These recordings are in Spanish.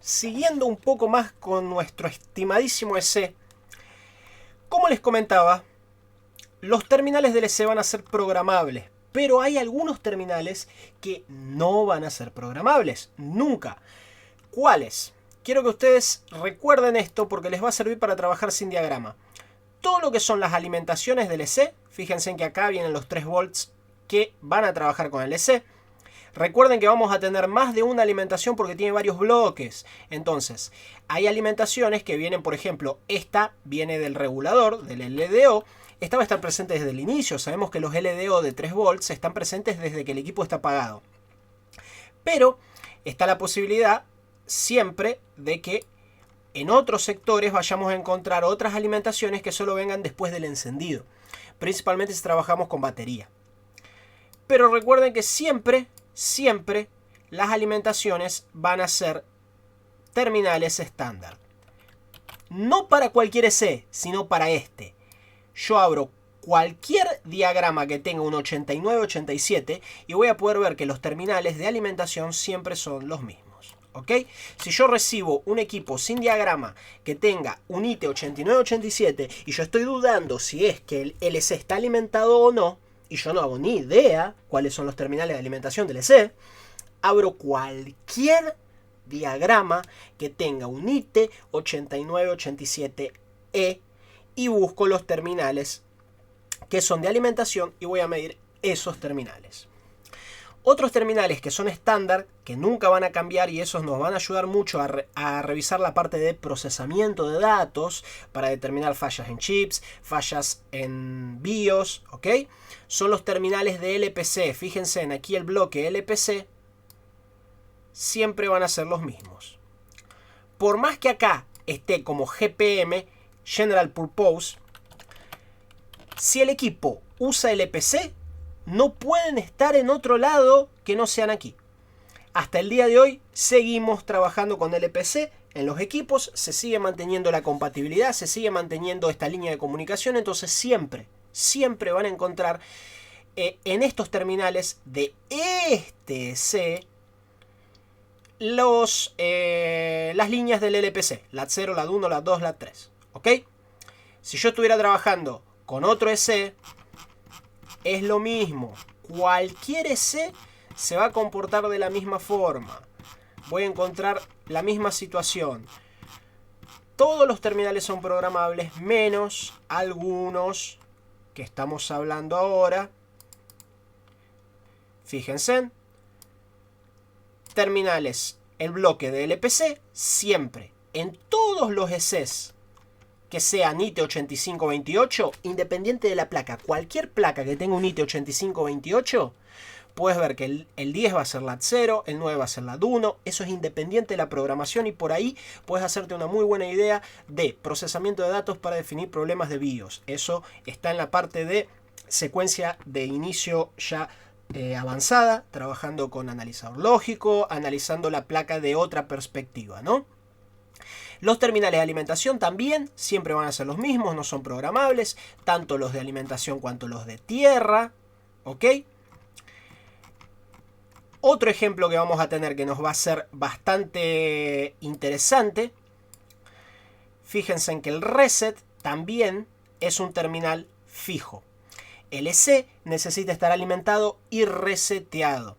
siguiendo un poco más con nuestro estimadísimo EC, como les comentaba, los terminales del EC van a ser programables, pero hay algunos terminales que no van a ser programables, nunca. ¿Cuáles? Quiero que ustedes recuerden esto porque les va a servir para trabajar sin diagrama. Todo lo que son las alimentaciones del EC, fíjense en que acá vienen los 3 volts que van a trabajar con el EC. Recuerden que vamos a tener más de una alimentación porque tiene varios bloques. Entonces, hay alimentaciones que vienen, por ejemplo, esta viene del regulador, del LDO. Esta va a estar presente desde el inicio. Sabemos que los LDO de 3 volts están presentes desde que el equipo está apagado. Pero está la posibilidad siempre de que en otros sectores vayamos a encontrar otras alimentaciones que solo vengan después del encendido. Principalmente si trabajamos con batería. Pero recuerden que siempre las alimentaciones van a ser terminales estándar. No para cualquier EC, sino para este. Yo abro cualquier diagrama que tenga un 89-87 y voy a poder ver que los terminales de alimentación siempre son los mismos. ¿Ok? Si yo recibo un equipo sin diagrama que tenga un IT 89-87 y yo estoy dudando si es que el LC está alimentado o no, y yo no hago ni idea cuáles son los terminales de alimentación del EC, abro cualquier diagrama que tenga un IT 89-87E y busco los terminales que son de alimentación y voy a medir esos terminales. Otros terminales que son estándar, que nunca van a cambiar y esos nos van a ayudar mucho a revisar la parte de procesamiento de datos para determinar fallas en chips, fallas en BIOS, ¿ok? Son los terminales de LPC. Fíjense en aquí el bloque LPC, siempre van a ser los mismos. Por más que acá esté como GPM, General Purpose, si el equipo usa LPC, no pueden estar en otro lado que no sean aquí. Hasta el día de hoy seguimos trabajando con LPC en los equipos, se sigue manteniendo la compatibilidad, se sigue manteniendo esta línea de comunicación, entonces siempre van a encontrar en estos terminales de este C las líneas del LPC, la 0, la 1, la 2, la 3, ¿ok? Si yo estuviera trabajando con otro EC, es lo mismo. Cualquier EC se va a comportar de la misma forma. Voy a encontrar la misma situación. Todos los terminales son programables, menos algunos que estamos hablando ahora. Fíjense. Terminales, el bloque de LPC, siempre, en todos los ECs que sea NIT 8528, independiente de la placa, cualquier placa que tenga un NIT 8528, puedes ver que el 10 va a ser LAT 0, el 9 va a ser LAT 1, eso es independiente de la programación y por ahí puedes hacerte una muy buena idea de procesamiento de datos para definir problemas de BIOS. Eso está en la parte de secuencia de inicio ya avanzada, trabajando con analizador lógico, analizando la placa de otra perspectiva, ¿no? Los terminales de alimentación también siempre van a ser los mismos, no son programables, tanto los de alimentación cuanto los de tierra, ¿ok? Otro ejemplo que vamos a tener que nos va a ser bastante interesante, fíjense en que el reset también es un terminal fijo. El EC necesita estar alimentado y reseteado.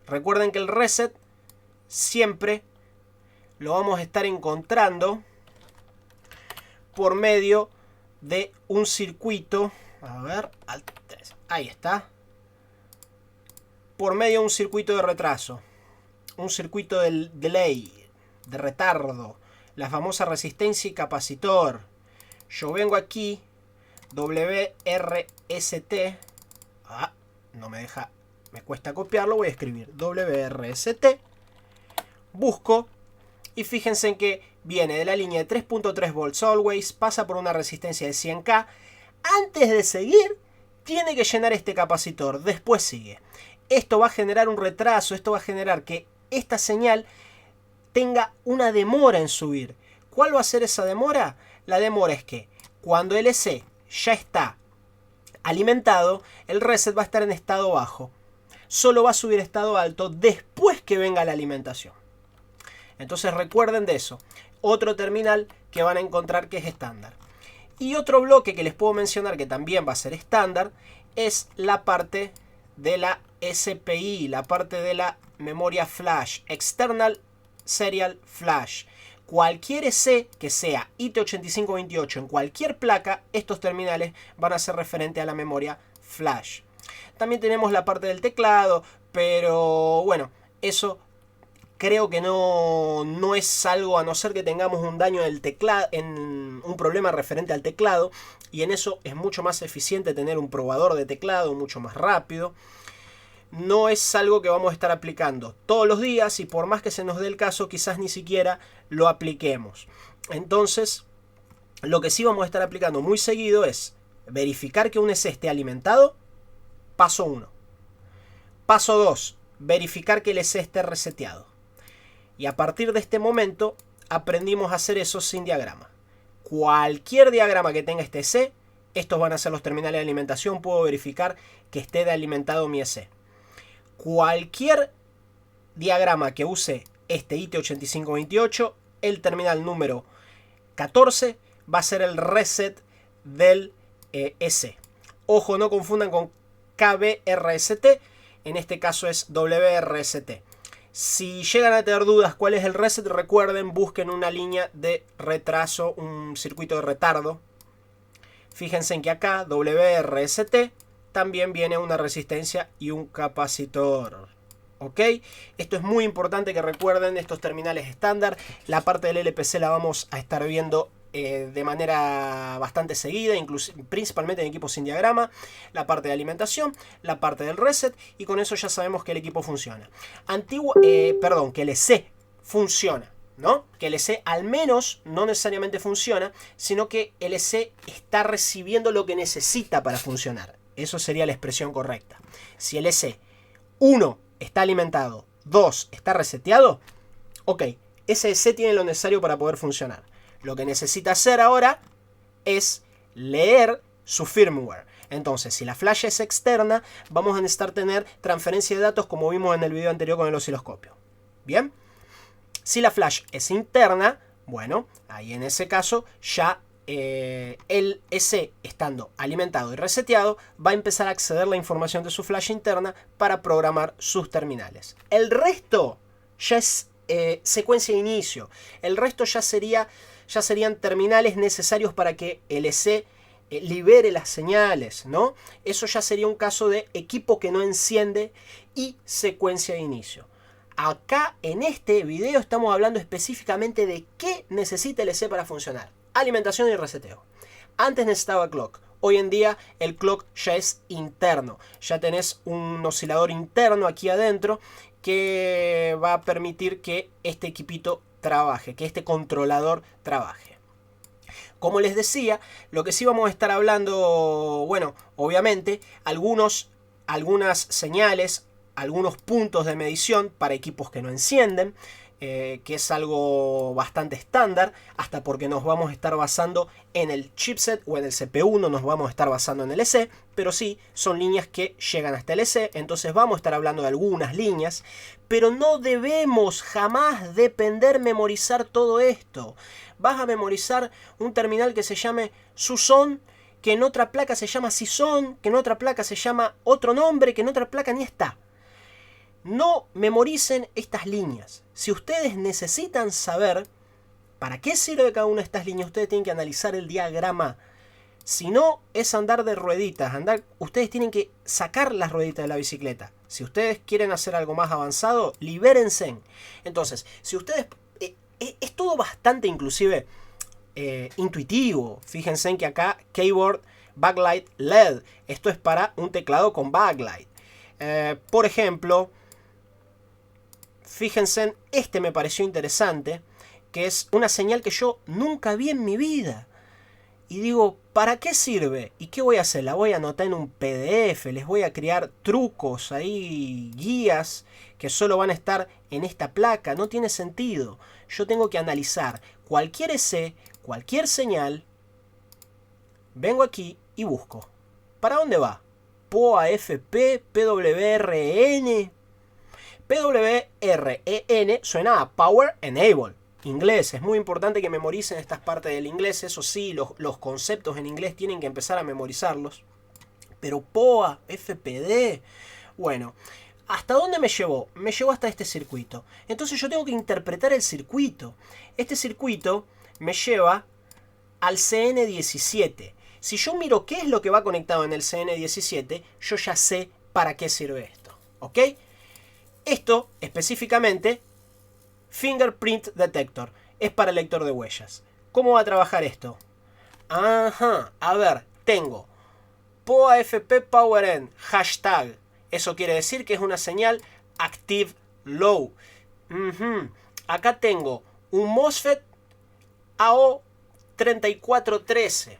Recuerden que el reset siempre lo vamos a estar encontrando por medio de un circuito. A ver, ahí está. Por medio de un circuito de retraso. Un circuito del delay, de retardo. La famosa resistencia y capacitor. Yo vengo aquí, WRST. No me deja, me cuesta copiarlo, voy a escribir WRST. Busco. Y fíjense en que viene de la línea de 3.3 volts always, pasa por una resistencia de 100K. Antes de seguir, tiene que llenar este capacitor, después sigue. Esto va a generar un retraso, esto va a generar que esta señal tenga una demora en subir. ¿Cuál va a ser esa demora? La demora es que cuando el EC ya está alimentado, el reset va a estar en estado bajo. Solo va a subir a estado alto después que venga la alimentación. Entonces recuerden de eso. Otro terminal que van a encontrar que es estándar. Y otro bloque que les puedo mencionar que también va a ser estándar es la parte de la SPI, la parte de la memoria flash, External Serial Flash. Cualquier EC que sea IT8528 en cualquier placa, estos terminales van a ser referentes a la memoria flash. También tenemos la parte del teclado, pero bueno, eso creo que no es algo, a no ser que tengamos un daño en el teclado, en un problema referente al teclado, y en eso es mucho más eficiente tener un probador de teclado, mucho más rápido. No es algo que vamos a estar aplicando todos los días y por más que se nos dé el caso, quizás ni siquiera lo apliquemos. Entonces, lo que sí vamos a estar aplicando muy seguido es verificar que un EC esté alimentado, paso 1. Paso 2, verificar que el EC esté reseteado. Y a partir de este momento aprendimos a hacer eso sin diagrama. Cualquier diagrama que tenga este EC, estos van a ser los terminales de alimentación, puedo verificar que esté de alimentado mi EC. Cualquier diagrama que use este IT8528, el terminal número 14 va a ser el reset del EC. Ojo, no confundan con KBRST, en este caso es WRST. Si llegan a tener dudas cuál es el reset, recuerden, busquen una línea de retraso, un circuito de retardo. Fíjense en que acá WRST también viene una resistencia y un capacitor. ¿Ok? Esto es muy importante que recuerden estos terminales estándar. La parte del LPC la vamos a estar viendo de manera bastante seguida, principalmente en equipos sin diagrama. La parte de alimentación, la parte del reset, y con eso ya sabemos que el equipo funciona. Que el EC funciona, ¿no? Que el EC al menos no necesariamente funciona, sino que el EC está recibiendo lo que necesita para funcionar. Eso sería la expresión correcta. Si el EC 1 está alimentado, 2 está reseteado, ok, ese EC tiene lo necesario para poder funcionar. Lo que necesita hacer ahora es leer su firmware. Entonces, si la flash es externa, vamos a necesitar tener transferencia de datos como vimos en el video anterior con el osciloscopio. Bien. Si la flash es interna, bueno, ahí en ese caso ya el EC estando alimentado y reseteado va a empezar a acceder a la información de su flash interna para programar sus terminales. El resto ya es secuencia de inicio. El resto ya serían terminales necesarios para que el EC libere las señales, ¿no? Eso ya sería un caso de equipo que no enciende y secuencia de inicio. Acá en este video estamos hablando específicamente de qué necesita el EC para funcionar. Alimentación y reseteo. Antes necesitaba clock. Hoy en día el clock ya es interno. Ya tenés un oscilador interno aquí adentro que va a permitir que este equipito trabaje, que este controlador trabaje. Como les decía, lo que sí vamos a estar hablando, bueno, obviamente, algunas señales, algunos puntos de medición para equipos que no encienden, que es algo bastante estándar, hasta porque nos vamos a estar basando en el chipset o en el CPU, no nos vamos a estar basando en el EC, pero sí son líneas que llegan hasta el EC, entonces vamos a estar hablando de algunas líneas, pero no debemos jamás depender memorizar todo esto. Vas a memorizar un terminal que se llame SUSON, que en otra placa se llama SISON, que en otra placa se llama otro nombre, que en otra placa ni está. No memoricen estas líneas. Si ustedes necesitan saber para qué sirve cada una de estas líneas, ustedes tienen que analizar el diagrama. Si no, es andar de rueditas. Ustedes tienen que sacar las rueditas de la bicicleta. Si ustedes quieren hacer algo más avanzado, libérense. Entonces, si ustedes... es todo bastante inclusive intuitivo. Fíjense en que acá Keyboard Backlight LED. Esto es para un teclado con backlight. Por ejemplo... Fíjense, este me pareció interesante, que es una señal que yo nunca vi en mi vida. Y digo, ¿para qué sirve? ¿Y qué voy a hacer? La voy a anotar en un PDF, les voy a crear trucos ahí, guías, que solo van a estar en esta placa. No tiene sentido. Yo tengo que analizar cualquier EC, cualquier señal. Vengo aquí y busco. ¿Para dónde va? POA, FP, PWRN... PWREN suena a Power Enable. Inglés, es muy importante que memoricen estas partes del inglés. Eso sí, los conceptos en inglés tienen que empezar a memorizarlos. Pero POA, FPD, bueno, ¿hasta dónde me llevó? Me llevó hasta este circuito. Entonces yo tengo que interpretar el circuito. Este circuito me lleva al CN17. Si yo miro qué es lo que va conectado en el CN17, yo ya sé para qué sirve esto. ¿Ok? Esto específicamente, Fingerprint Detector, es para el lector de huellas. ¿Cómo va a trabajar esto? Ajá, a ver, tengo POA-FP PowerN, hashtag. Eso quiere decir que es una señal Active Low. Acá tengo un MOSFET AO3413.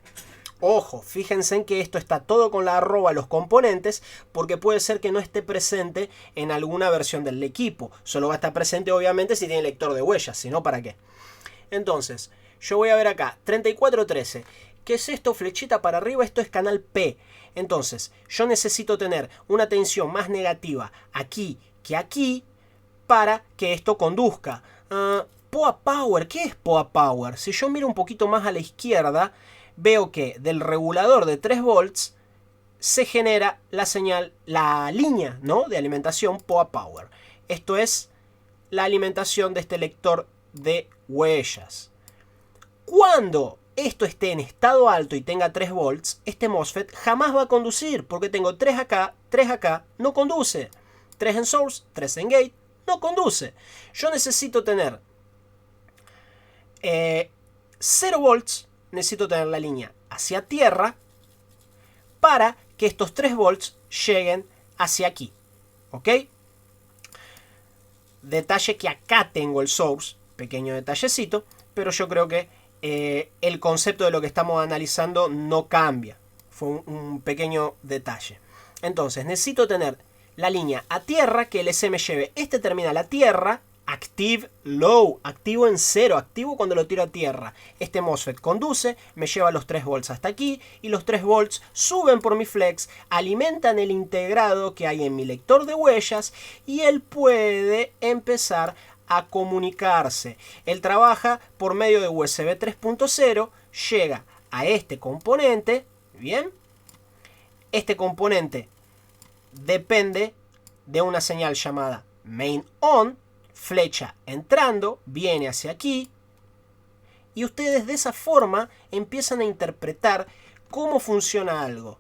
Ojo, fíjense en que esto está todo con la arroba los componentes, porque puede ser que no esté presente en alguna versión del equipo. Solo va a estar presente obviamente si tiene lector de huellas, si no, ¿para qué? Entonces, yo voy a ver acá, 3413. ¿Qué es esto? Flechita para arriba, esto es canal P. Entonces, yo necesito tener una tensión más negativa aquí que aquí para que esto conduzca. POA Power, ¿qué es POA Power? Si yo miro un poquito más a la izquierda, veo que del regulador de 3 volts se genera la señal, la línea, ¿no?, de alimentación POA Power. Esto es la alimentación de este lector de huellas. Cuando esto esté en estado alto y tenga 3 volts, este MOSFET jamás va a conducir, porque tengo 3 acá, no conduce. 3 en source, 3 en gate, no conduce. Yo necesito tener 0 volts, necesito tener la línea hacia tierra para que estos 3 volts lleguen hacia aquí. ¿Ok? Detalle que acá tengo el source, pequeño detallecito, pero yo creo que el concepto de lo que estamos analizando no cambia. Fue un pequeño detalle. Entonces necesito tener la línea a tierra, que el EC me lleve este terminal a tierra, Active Low, activo en 0, activo cuando lo tiro a tierra. Este MOSFET conduce, me lleva los 3 volts hasta aquí y los 3 volts suben por mi flex, alimentan el integrado que hay en mi lector de huellas y él puede empezar a comunicarse. Él trabaja por medio de USB 3.0, llega a este componente, ¿bien? Este componente depende de una señal llamada main on, flecha entrando, viene hacia aquí, y ustedes de esa forma empiezan a interpretar cómo funciona algo.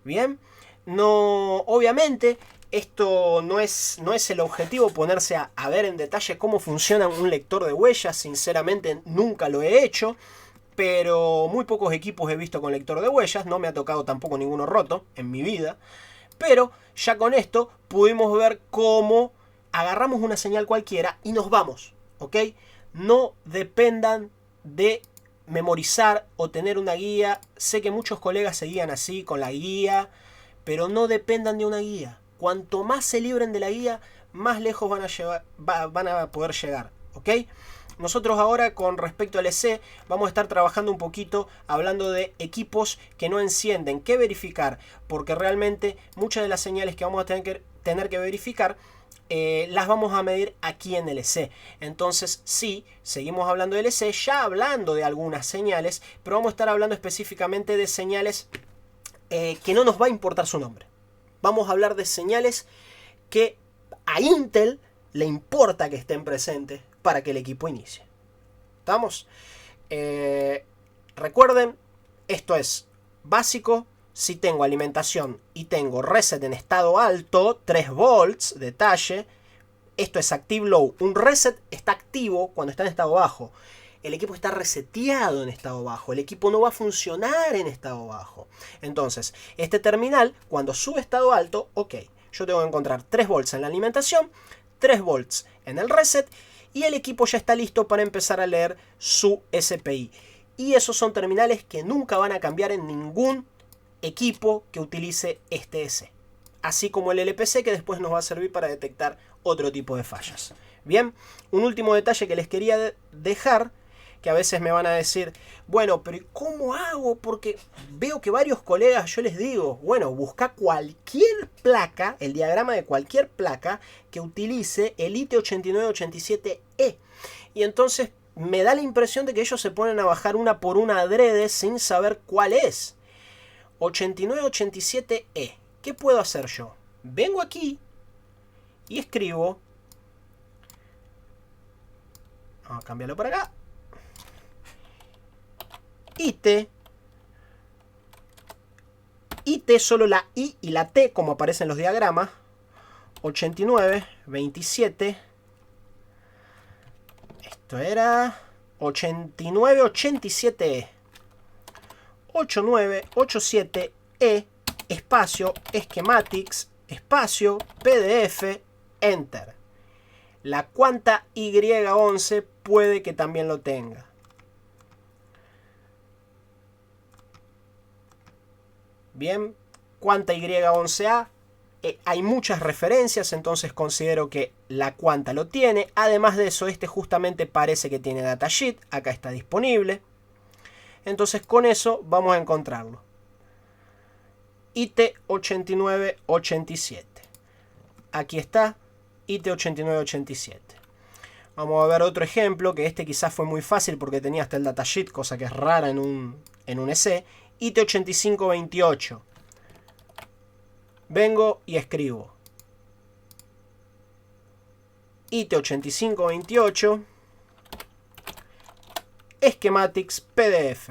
¿Bien? No, obviamente, esto no es el objetivo, ponerse a ver en detalle cómo funciona un lector de huellas. Sinceramente, nunca lo he hecho, pero muy pocos equipos he visto con lector de huellas. No me ha tocado tampoco ninguno roto en mi vida. Pero ya con esto pudimos ver cómo agarramos una señal cualquiera y nos vamos, ¿ok? No dependan de memorizar o tener una guía. Sé que muchos colegas se guían así, con la guía, pero no dependan de una guía. Cuanto más se libren de la guía, más lejos van a poder llegar, ¿ok? Nosotros ahora, con respecto al EC, vamos a estar trabajando un poquito hablando de equipos que no encienden, qué verificar, porque realmente muchas de las señales que vamos a tener que verificar las vamos a medir aquí en el EC. Entonces, sí, seguimos hablando del EC, ya hablando de algunas señales, pero vamos a estar hablando específicamente de señales que no nos va a importar su nombre. Vamos a hablar de señales que a Intel le importa que estén presentes para que el equipo inicie. ¿Estamos? Recuerden, esto es básico. Si tengo alimentación y tengo reset en estado alto, 3 volts, detalle, esto es Active Low. Un reset está activo cuando está en estado bajo. El equipo está reseteado en estado bajo. El equipo no va a funcionar en estado bajo. Entonces, este terminal, cuando sube estado alto, ok, yo tengo que encontrar 3 volts en la alimentación, 3 volts en el reset, y el equipo ya está listo para empezar a leer su SPI. Y esos son terminales que nunca van a cambiar en ningún equipo que utilice este EC, así como el LPC, que después nos va a servir para detectar otro tipo de fallas. Bien, un último detalle que les quería dejar que a veces me van a decir, bueno, pero ¿cómo hago? Porque veo que varios colegas, yo les digo, bueno, busca cualquier placa, el diagrama de cualquier placa que utilice el IT8987E. Y entonces me da la impresión de que ellos se ponen a bajar una por una adrede sin saber cuál es. 8987E. ¿Qué puedo hacer yo? Vengo aquí y escribo. Vamos a cambiarlo para acá. IT solo la I y la T como aparecen en los diagramas. 89, 27. Esto era 89, 87E. 8987E, espacio, schematics, espacio, PDF, enter. La cuanta Y11 puede que también lo tenga. Bien, cuanta Y11A. Hay muchas referencias, entonces considero que la cuanta lo tiene. Además de eso, este justamente parece que tiene datasheet. Acá está disponible. Entonces con eso vamos a encontrarlo. IT8987. Aquí está, IT8987. Vamos a ver otro ejemplo, que este quizás fue muy fácil porque tenía hasta el datasheet, cosa que es rara en un EC. IT8528. Vengo y escribo IT8528 Schematics PDF.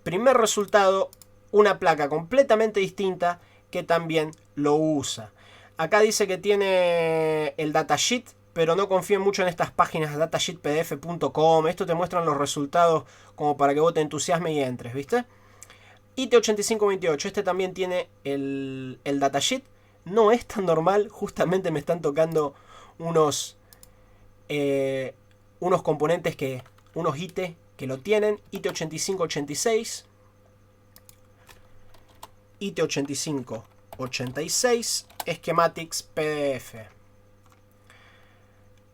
Primer resultado, una placa completamente distinta que también lo usa. Acá dice que tiene el datasheet, pero no confíen mucho en estas páginas datasheetpdf.com. Esto te muestran los resultados como para que vos te entusiasmes y entres, ¿viste? IT8528, este también tiene el datasheet. No es tan normal, justamente me están tocando unos componentes unos IT que lo tienen. IT8586, IT8586, Schematics PDF.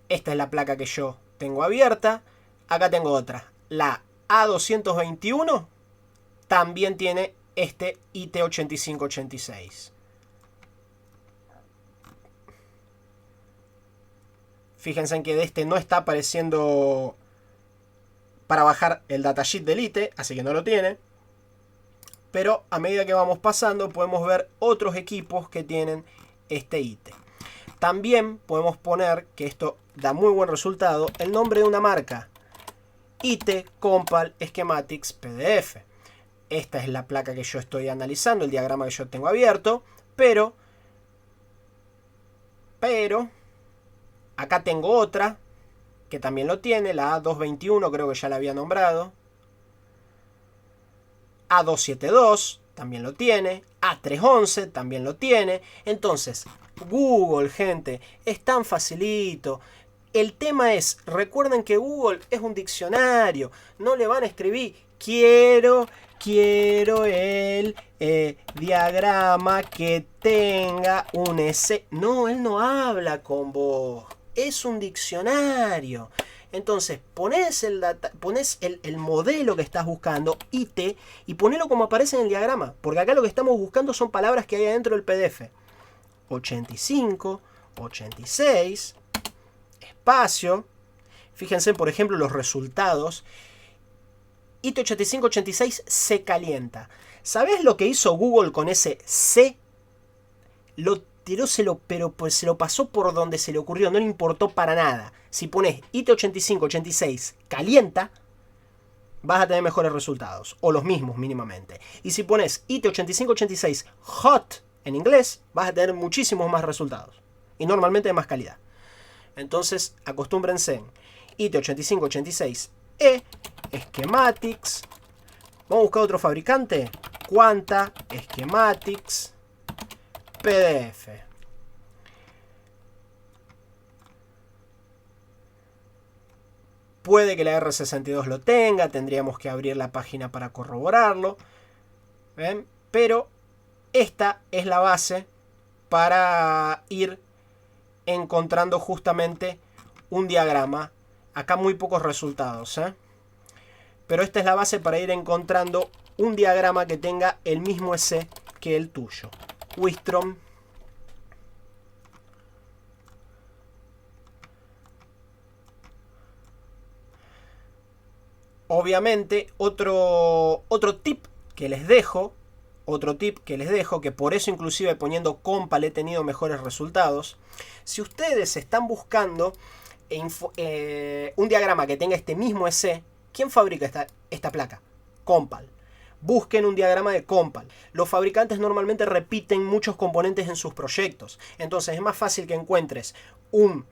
Esta es la placa que yo tengo abierta. Acá tengo otra, la A221. También tiene este IT8586. Fíjense en que de este no está apareciendo para bajar el datasheet del IT, así que no lo tiene. Pero a medida que vamos pasando podemos ver otros equipos que tienen este IT. También podemos poner, que esto da muy buen resultado, el nombre de una marca. IT Compal Schematics PDF. Esta es la placa que yo estoy analizando, el diagrama que yo tengo abierto, pero acá tengo otra que también lo tiene, la A221, creo que ya la había nombrado. A272 también lo tiene, A311 también lo tiene. Entonces, Google, gente, es tan facilito. El tema es, recuerden que Google es un diccionario, no le van a escribir quiero el diagrama que tenga un S. No, él no habla con vos. Es un diccionario. Entonces, pones el modelo que estás buscando, IT, y ponelo como aparece en el diagrama. Porque acá lo que estamos buscando son palabras que hay adentro del PDF. 85, 86, espacio. Fíjense, por ejemplo, los resultados. IT8586 se calienta. ¿Sabés lo que hizo Google con ese C? Lo tiró, pero pues se lo pasó por donde se le ocurrió, no le importó para nada. Si pones IT8586 calienta, vas a tener mejores resultados, o los mismos mínimamente. Y si pones IT8586 hot en inglés, vas a tener muchísimos más resultados, y normalmente de más calidad. Entonces, acostúmbrense. IT8586E, Schematics. Vamos a buscar otro fabricante. Quanta, Schematics, PDF. Puede que la R62 lo tenga, tendríamos que abrir la página para corroborarlo. ¿Ven? Pero esta es la base para ir encontrando justamente un diagrama. Acá muy pocos resultados, ¿eh? pero esta es la base para ir encontrando un diagrama que tenga el mismo EC que el tuyo. Wistron. Obviamente, otro tip que les dejo, que por eso inclusive poniendo Compal he tenido mejores resultados. Si ustedes están buscando un diagrama que tenga este mismo EC, ¿quién fabrica esta placa? Compal. Busquen un diagrama de Compal. Los fabricantes normalmente repiten muchos componentes en sus proyectos. Entonces es más fácil que encuentres un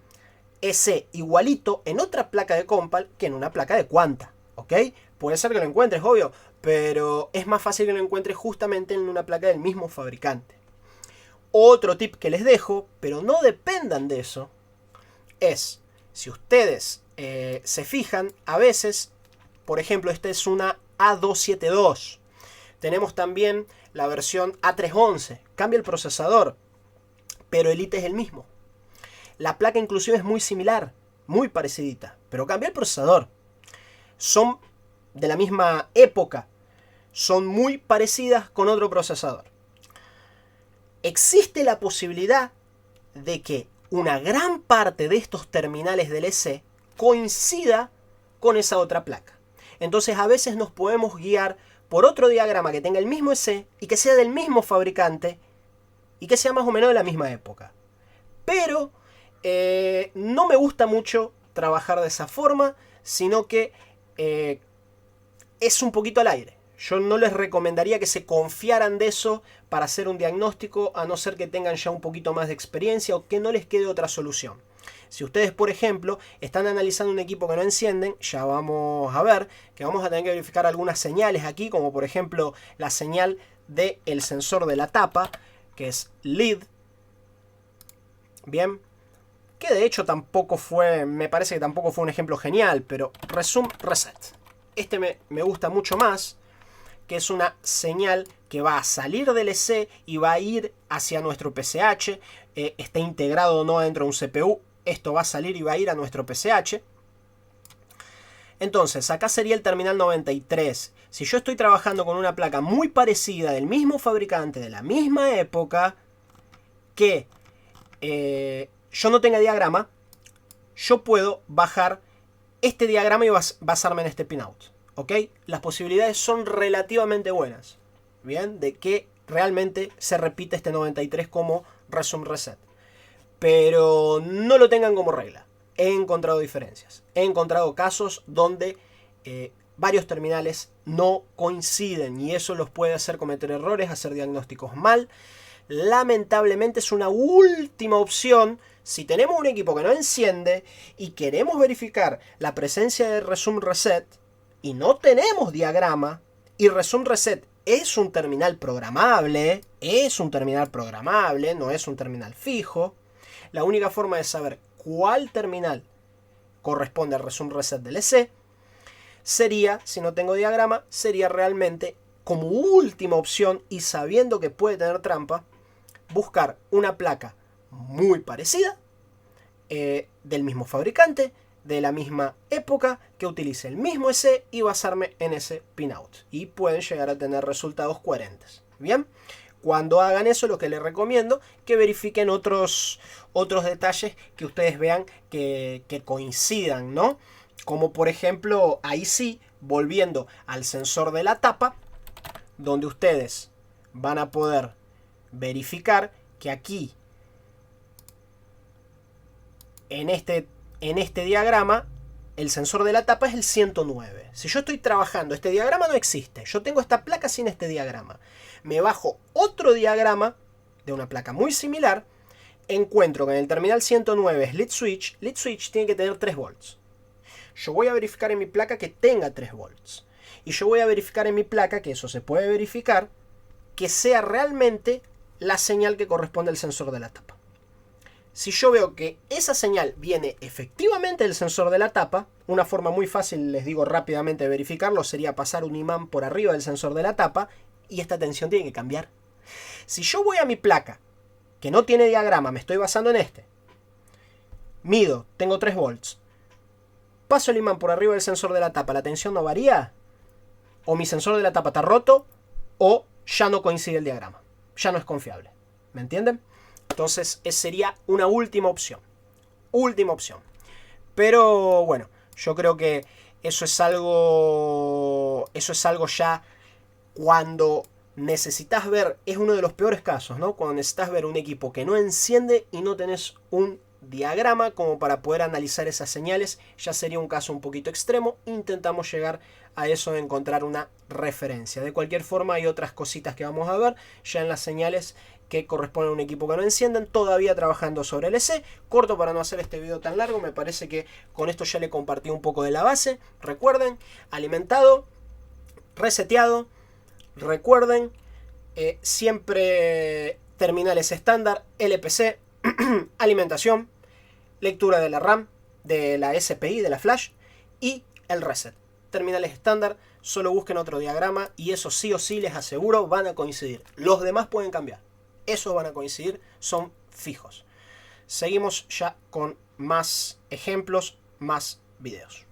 EC igualito en otra placa de Compal que en una placa de Quanta. ¿Ok? Puede ser que lo encuentres, obvio, pero es más fácil que lo encuentres justamente en una placa del mismo fabricante. Otro tip que les dejo, pero no dependan de eso, es, si ustedes se fijan, a veces, por ejemplo, esta es una A272. Tenemos también la versión A311. Cambia el procesador, pero el IT es el mismo. La placa inclusive es muy similar, muy parecidita, pero cambia el procesador. Son de la misma época, son muy parecidas con otro procesador. Existe la posibilidad de que una gran parte de estos terminales del EC coincida con esa otra placa. Entonces a veces nos podemos guiar por otro diagrama que tenga el mismo EC y que sea del mismo fabricante y que sea más o menos de la misma época. Pero no me gusta mucho trabajar de esa forma, sino que es un poquito al aire. Yo no les recomendaría que se confiaran de eso para hacer un diagnóstico, a no ser que tengan ya un poquito más de experiencia o que no les quede otra solución. Si ustedes, por ejemplo, están analizando un equipo que no encienden, ya vamos a ver que vamos a tener que verificar algunas señales aquí, como por ejemplo la señal del sensor de la tapa, que es LED. Bien. Que de hecho me parece que tampoco fue un ejemplo genial, pero Resume Reset. Este me gusta mucho más, que es una señal que va a salir del EC y va a ir hacia nuestro PCH. Está integrado o no dentro de un CPU. Esto va a salir y va a ir a nuestro PCH. Entonces, acá sería el terminal 93. Si yo estoy trabajando con una placa muy parecida, del mismo fabricante, de la misma época, que yo no tenga diagrama, yo puedo bajar este diagrama y basarme en este pinout. ¿Ok? Las posibilidades son relativamente buenas. Bien, de que realmente se repite este 93 como Resume Reset. Pero no lo tengan como regla. He encontrado diferencias. He encontrado casos donde varios terminales no coinciden y eso los puede hacer cometer errores, hacer diagnósticos mal. Lamentablemente es una última opción si tenemos un equipo que no enciende y queremos verificar la presencia de Resume Reset y no tenemos diagrama, y Resume Reset es un terminal programable, no es un terminal fijo. La única forma de saber cuál terminal corresponde al Resume Reset del EC sería, si no tengo diagrama, sería realmente como última opción y sabiendo que puede tener trampa, buscar una placa muy parecida, del mismo fabricante, de la misma época, que utilice el mismo EC y basarme en ese pinout. Y pueden llegar a tener resultados coherentes. Bien, cuando hagan eso, lo que les recomiendo que verifiquen otros detalles que ustedes vean que coincidan, ¿no? Como por ejemplo, ahí sí, volviendo al sensor de la tapa, donde ustedes van a poder verificar que aquí, en este diagrama, el sensor de la tapa es el 109. Si yo estoy trabajando, este diagrama no existe. Yo tengo esta placa sin este diagrama. Me bajo otro diagrama de una placa muy similar. Encuentro que en el terminal 109 es lead switch. Lead switch tiene que tener 3 volts. Yo voy a verificar en mi placa que tenga 3 volts. Y yo voy a verificar en mi placa, que eso se puede verificar, que sea realmente la señal que corresponde al sensor de la tapa. Si yo veo que esa señal viene efectivamente del sensor de la tapa, una forma muy fácil, les digo rápidamente, de verificarlo sería pasar un imán por arriba del sensor de la tapa y esta tensión tiene que cambiar. Si yo voy a mi placa, que no tiene diagrama, me estoy basando en este, mido, tengo 3 volts, paso el imán por arriba del sensor de la tapa, ¿la tensión no varía? o mi sensor de la tapa está roto o ya no coincide el diagrama. Ya no es confiable. ¿Me entienden? Entonces, esa sería una última opción. Última opción. Pero bueno, yo creo que eso es algo ya cuando necesitas ver, es uno de los peores casos, ¿no? Cuando necesitas ver un equipo que no enciende y no tenés un diagrama como para poder analizar esas señales, ya sería un caso un poquito extremo. Intentamos llegar a eso de encontrar una referencia. De cualquier forma, hay otras cositas que vamos a ver ya en las señales que corresponden a un equipo que no encienden, todavía trabajando sobre LC. Corto para no hacer este video tan largo, me parece que con esto ya le compartí un poco de la base. Recuerden, alimentado, reseteado, recuerden, siempre terminales estándar, LPC, alimentación, lectura de la RAM, de la SPI, de la flash y el reset. Terminales estándar, solo busquen otro diagrama y eso sí o sí les aseguro van a coincidir. Los demás pueden cambiar. Esos van a coincidir, son fijos. Seguimos ya con más ejemplos, más videos.